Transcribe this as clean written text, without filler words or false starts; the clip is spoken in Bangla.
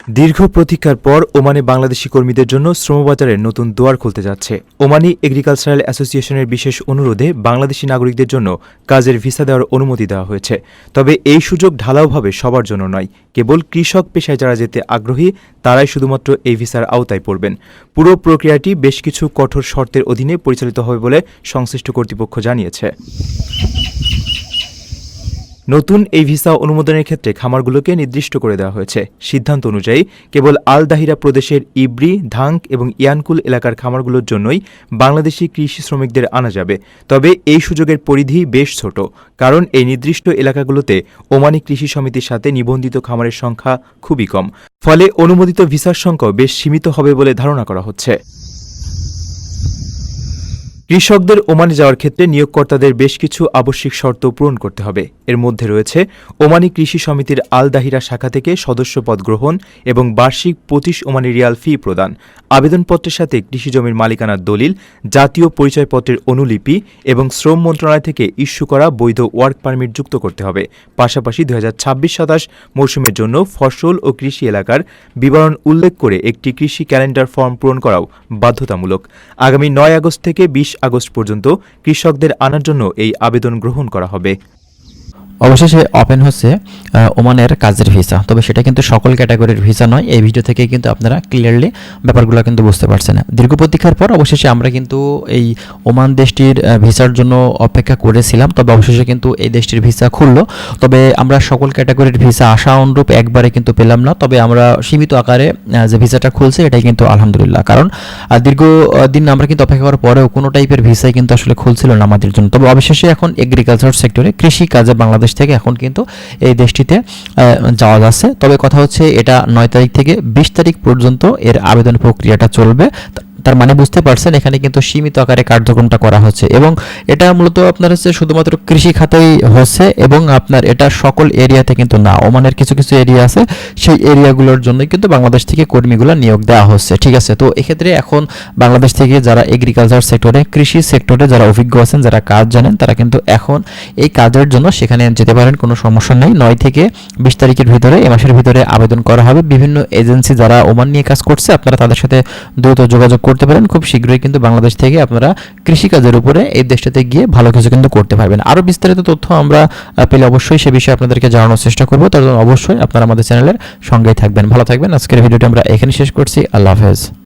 দীর্ঘ প্রতীক্ষার পর ওমানে বাংলাদেশি কর্মীদের জন্য শ্রমবাজারের নতুন দুয়ার খুলতে যাচ্ছে। ওমানি এগ্রিকালচারাল অ্যাসোসিয়েশনের বিশেষ অনুরোধে বাংলাদেশি নাগরিকদের জন্য কাজের ভিসা দেওয়ার অনুমতি দেওয়া হয়েছে। তবে এই সুযোগ ঢালাওভাবে সবার জন্য নয়, কেবল কৃষক পেশায় যারা যেতে আগ্রহী তারাই শুধুমাত্র এই ভিসার আওতায় পড়বেন। পুরো প্রক্রিয়াটি বেশ কিছু কঠোর শর্তের অধীনে পরিচালিত হবে বলে সংশ্লিষ্ট কর্তৃপক্ষ জানিয়েছে। নতুন এই ভিসা অনুমোদনের ক্ষেত্রে খামারগুলোকে নির্দিষ্ট করে দেওয়া হয়েছে। সিদ্ধান্ত অনুযায়ী কেবল আল দাহিরা প্রদেশের ইব্রি, ধাঙ্ক এবং ইয়ানকুল এলাকার খামারগুলোর জন্যই বাংলাদেশি কৃষি শ্রমিকদের আনা যাবে। তবে এই সুযোগের পরিধি বেশ ছোট, কারণ এই নির্দিষ্ট এলাকাগুলোতে ওমানি কৃষি সমিতির সাথে নিবন্ধিত খামারের সংখ্যা খুবই কম। ফলে অনুমোদিত ভিসার সংখ্যাও বেশ সীমিত হবে বলে ধারণা করা হচ্ছে। কৃষকদের ওমানে যাওয়ার ক্ষেত্রে নিয়োগকর্তাদের বেশ কিছু আবশ্যিক শর্ত পূরণ করতে হবে। এর মধ্যে রয়েছে ওমানি কৃষি সমিতির আল দাহিরা শাখা থেকে সদস্যপদ গ্রহণ এবং বার্ষিক 25 ওমানি রিয়াল ফি প্রদান, আবেদনপত্রের সাথে কৃষি জমির মালিকানার দলিল, জাতীয় পরিচয়পত্রের অনুলিপি এবং শ্রম মন্ত্রণালয় থেকে ইস্যু করা বৈধ ওয়ার্ক পারমিট যুক্ত করতে হবে। পাশাপাশি 2026-27 মৌসুমের জন্য ফসল ও কৃষি এলাকার বিবরণ উল্লেখ করে একটি কৃষি ক্যালেন্ডার ফর্ম পূরণ করাও বাধ্যতামূলক। আগামী 9 আগস্ট থেকে 20 আগস্ট পর্যন্ত কৃষকদের আনার জন্য এই আবেদন গ্রহণ করা হবে। অবশেষে ওপেন হচ্ছে ওমানের কাজের ভিসা। তবে সেটা কিন্তু সকল ক্যাটাগরির ভিসা নয়। এই ভিডিও থেকে কিন্তু আপনারা ক্লিয়ারলি ব্যাপারগুলো কিন্তু বুঝতে পারছেন। দীর্ঘ প্রতীক্ষার পর অবশেষে আমরা কিন্তু এই ওমান দেশটির ভিসার জন্য অপেক্ষা করেছিলাম। তবে অবশেষে কিন্তু এই দেশটির ভিসা খুললো। তবে আমরা সকল ক্যাটাগরির ভিসা আশা অনুরূপ একবারে কিন্তু পেলাম না। তবে আমরা সীমিত আকারে যে ভিসাটা খুলছে এটাই কিন্তু আলহামদুলিল্লাহ। কারণ দীর্ঘদিন আমরা কিন্তু অপেক্ষা করার পরেও কোনো টাইপের ভিসাই কিন্তু আসলে খুলছিল না আমাদের জন্য। তবে অবশেষে এখন এগ্রিকালচার সেক্টরে কৃষি কাজে বাংলাদেশ থেকে এখন কিন্তু এই দেশটিতে যাওয়া যাচ্ছে। তবে কথা হচ্ছে এটা 9 তারিখ থেকে 20 তারিখ পর্যন্ত এর আবেদন প্রক্রিয়াটা চলবে। তার মানে বুঝতে পারছেন এখানে কিন্তু সীমিত আকারে কার্যক্রমটা করা হচ্ছে এবং এটা মূলত আপনার হচ্ছে শুধুমাত্র কৃষি খাতেই হচ্ছে এবং আপনার এটা সকল এরিয়াতে কিন্তু না। ওমানের কিছু কিছু এরিয়া আছে, সেই এরিয়াগুলোর জন্য কিন্তু বাংলাদেশ থেকে কর্মীগুলো নিয়োগ দেওয়া হচ্ছে। ঠিক আছে, তো এক্ষেত্রে এখন বাংলাদেশ থেকে যারা এগ্রিকালচার সেক্টরে, কৃষি সেক্টরে যারা অভিজ্ঞ আছেন, যারা কাজ জানেন, তারা কিন্তু এখন এই কাজের জন্য সেখানে যেতে পারেন, কোনো সমস্যা নেই। 9 থেকে 20 তারিখের ভিতরে, এই মাসের ভিতরে আবেদন করা হবে। বিভিন্ন এজেন্সি যারা ওমান নিয়ে কাজ করছে আপনারা তাদের সাথে দ্রুত যোগাযোগ করতে পারেন। খুব শীঘ্রই কিন্তু বাংলাদেশ থেকে আপনারা কৃষিকাজের উপরে এই দেশটাতে গিয়ে ভালো কিছু কিন্তু করতে পারবেন। আরও বিস্তারিত তথ্য আমরা পেলে অবশ্যই সে বিষয়ে আপনাদেরকে জানানোর চেষ্টা করবো। তার জন্য অবশ্যই আপনারা আমাদের চ্যানেলের সঙ্গেই থাকবেন। ভালো থাকবেন। আজকের ভিডিওটি আমরা এখানে শেষ করছি। আল্লাহ হাফেজ।